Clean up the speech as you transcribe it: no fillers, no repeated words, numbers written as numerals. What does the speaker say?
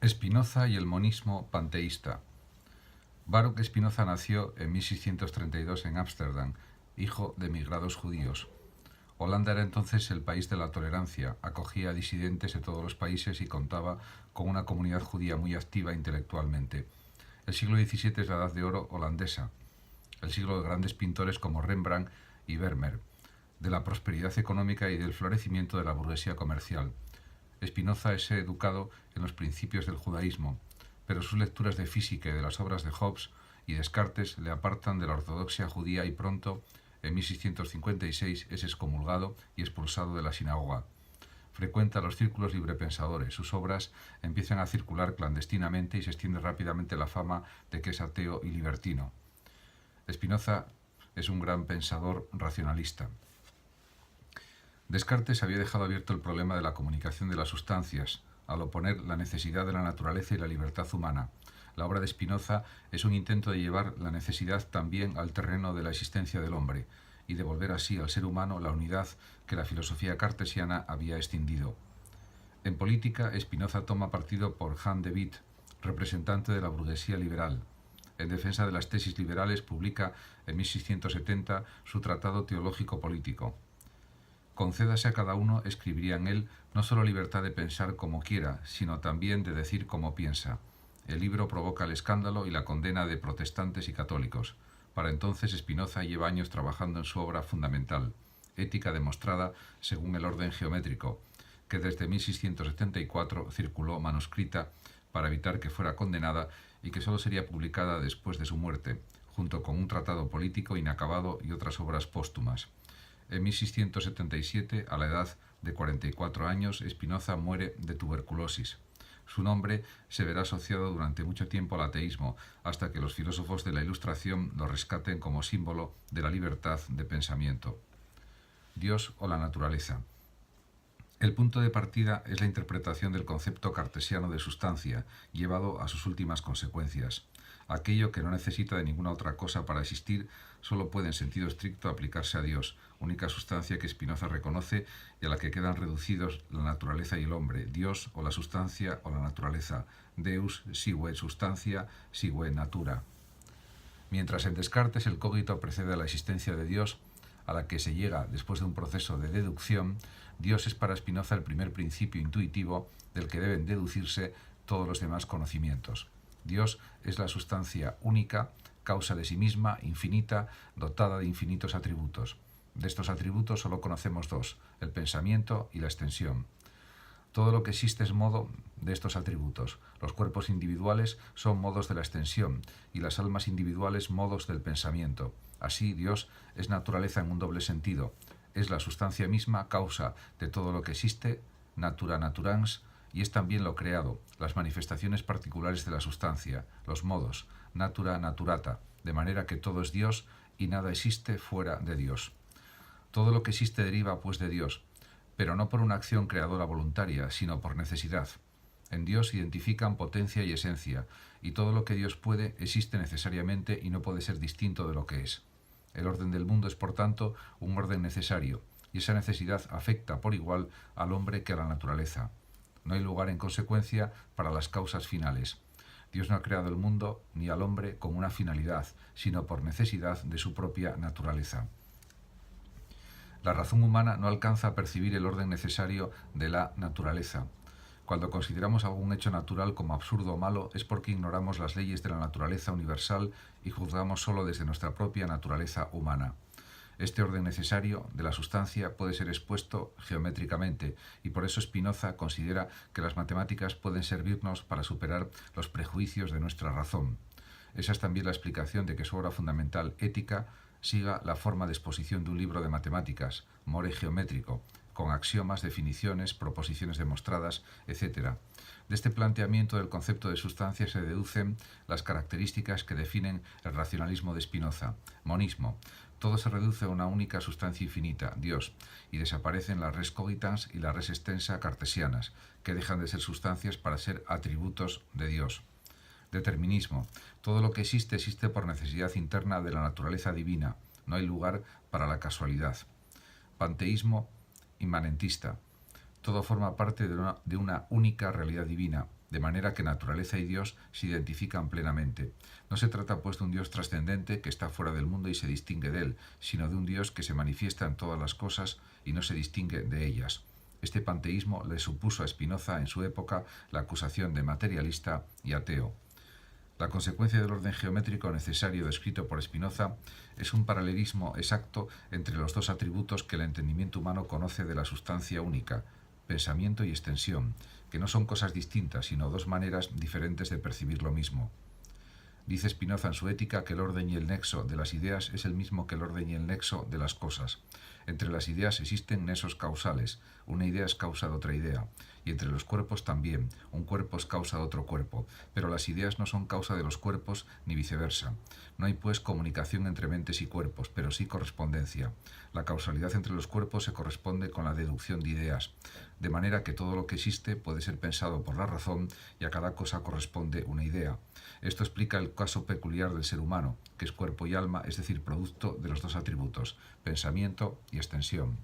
Spinoza y el monismo panteísta. Baruch Spinoza nació en 1632 en Ámsterdam, hijo de emigrados judíos. Holanda era entonces el país de la tolerancia, acogía a disidentes de todos los países y contaba con una comunidad judía muy activa intelectualmente. El siglo XVII es la edad de oro holandesa, el siglo de grandes pintores como Rembrandt y Vermeer, de la prosperidad económica y del florecimiento de la burguesía comercial. Spinoza es educado en los principios del judaísmo, pero sus lecturas de física y de las obras de Hobbes y Descartes le apartan de la ortodoxia judía y pronto, en 1656, es excomulgado y expulsado de la sinagoga. Frecuenta los círculos librepensadores, sus obras empiezan a circular clandestinamente y se extiende rápidamente la fama de que es ateo y libertino. Spinoza es un gran pensador racionalista. Descartes había dejado abierto el problema de la comunicación de las sustancias, al oponer la necesidad de la naturaleza y la libertad humana. La obra de Spinoza es un intento de llevar la necesidad también al terreno de la existencia del hombre, y devolver así al ser humano la unidad que la filosofía cartesiana había escindido. En política, Spinoza toma partido por Jan de Witt, representante de la burguesía liberal. En defensa de las tesis liberales publica en 1670 su Tratado Teológico Político. Concédase a cada uno, escribiría en él, no solo libertad de pensar como quiera, sino también de decir como piensa. El libro provoca el escándalo y la condena de protestantes y católicos. Para entonces Spinoza lleva años trabajando en su obra fundamental, Ética demostrada según el orden geométrico, que desde 1674 circuló manuscrita para evitar que fuera condenada y que sólo sería publicada después de su muerte, junto con un tratado político inacabado y otras obras póstumas. En 1677, a la edad de 44 años, Spinoza muere de tuberculosis. Su nombre se verá asociado durante mucho tiempo al ateísmo, hasta que los filósofos de la Ilustración lo rescaten como símbolo de la libertad de pensamiento. Dios o la naturaleza. El punto de partida es la interpretación del concepto cartesiano de sustancia, llevado a sus últimas consecuencias. Aquello que no necesita de ninguna otra cosa para existir solo puede en sentido estricto aplicarse a Dios, única sustancia que Spinoza reconoce y a la que quedan reducidos la naturaleza y el hombre, Dios o la sustancia o la naturaleza, Deus sigue substancia sigue natura. Mientras en Descartes el cogito precede a la existencia de Dios, a la que se llega después de un proceso de deducción, Dios es para Spinoza el primer principio intuitivo del que deben deducirse todos los demás conocimientos. Dios es la sustancia única, causa de sí misma, infinita, dotada de infinitos atributos. De estos atributos solo conocemos dos, el pensamiento y la extensión. Todo lo que existe es modo de estos atributos. Los cuerpos individuales son modos de la extensión y las almas individuales modos del pensamiento. Así, Dios es naturaleza en un doble sentido. Es la sustancia misma, causa de todo lo que existe, natura naturans, y es también lo creado, las manifestaciones particulares de la sustancia, los modos, natura naturata, de manera que todo es Dios y nada existe fuera de Dios. Todo lo que existe deriva, pues, de Dios, pero no por una acción creadora voluntaria, sino por necesidad. En Dios se identifican potencia y esencia, y todo lo que Dios puede existe necesariamente y no puede ser distinto de lo que es. El orden del mundo es, por tanto, un orden necesario, y esa necesidad afecta por igual al hombre que a la naturaleza. No hay lugar, en consecuencia, para las causas finales. Dios no ha creado el mundo ni al hombre con una finalidad, sino por necesidad de su propia naturaleza. La razón humana no alcanza a percibir el orden necesario de la naturaleza. Cuando consideramos algún hecho natural como absurdo o malo, es porque ignoramos las leyes de la naturaleza universal y juzgamos solo desde nuestra propia naturaleza humana. Este orden necesario de la sustancia puede ser expuesto geométricamente y por eso Spinoza considera que las matemáticas pueden servirnos para superar los prejuicios de nuestra razón. Esa es también la explicación de que su obra fundamental, Ética, siga la forma de exposición de un libro de matemáticas, more geométrico, con axiomas, definiciones, proposiciones demostradas, etc. De este planteamiento del concepto de sustancia se deducen las características que definen el racionalismo de Spinoza. Monismo. Todo se reduce a una única sustancia infinita, Dios, y desaparecen las res cogitans y las res extensa cartesianas, que dejan de ser sustancias para ser atributos de Dios. Determinismo. Todo lo que existe existe por necesidad interna de la naturaleza divina. No hay lugar para la casualidad. Panteísmo inmanentista. Todo forma parte de una única realidad divina. de manera que naturaleza y Dios se identifican plenamente. No se trata pues de un Dios trascendente que está fuera del mundo y se distingue de él, sino de un Dios que se manifiesta en todas las cosas y no se distingue de ellas. Este panteísmo le supuso a Spinoza en su época la acusación de materialista y ateo. La consecuencia del orden geométrico necesario descrito por Spinoza es un paralelismo exacto entre los dos atributos que el entendimiento humano conoce de la sustancia única, pensamiento y extensión, que no son cosas distintas, sino dos maneras diferentes de percibir lo mismo. Dice Spinoza en su Ética que el orden y el nexo de las ideas es el mismo que el orden y el nexo de las cosas. Entre las ideas existen nexos causales, una idea es causa de otra idea, y entre los cuerpos también, un cuerpo es causa de otro cuerpo, pero las ideas no son causa de los cuerpos ni viceversa. No hay pues comunicación entre mentes y cuerpos, pero sí correspondencia. La causalidad entre los cuerpos se corresponde con la deducción de ideas, de manera que todo lo que existe puede ser pensado por la razón y a cada cosa corresponde una idea. Esto explica el caso peculiar del ser humano, que es cuerpo y alma, es decir, producto de los dos atributos, pensamiento y extensión.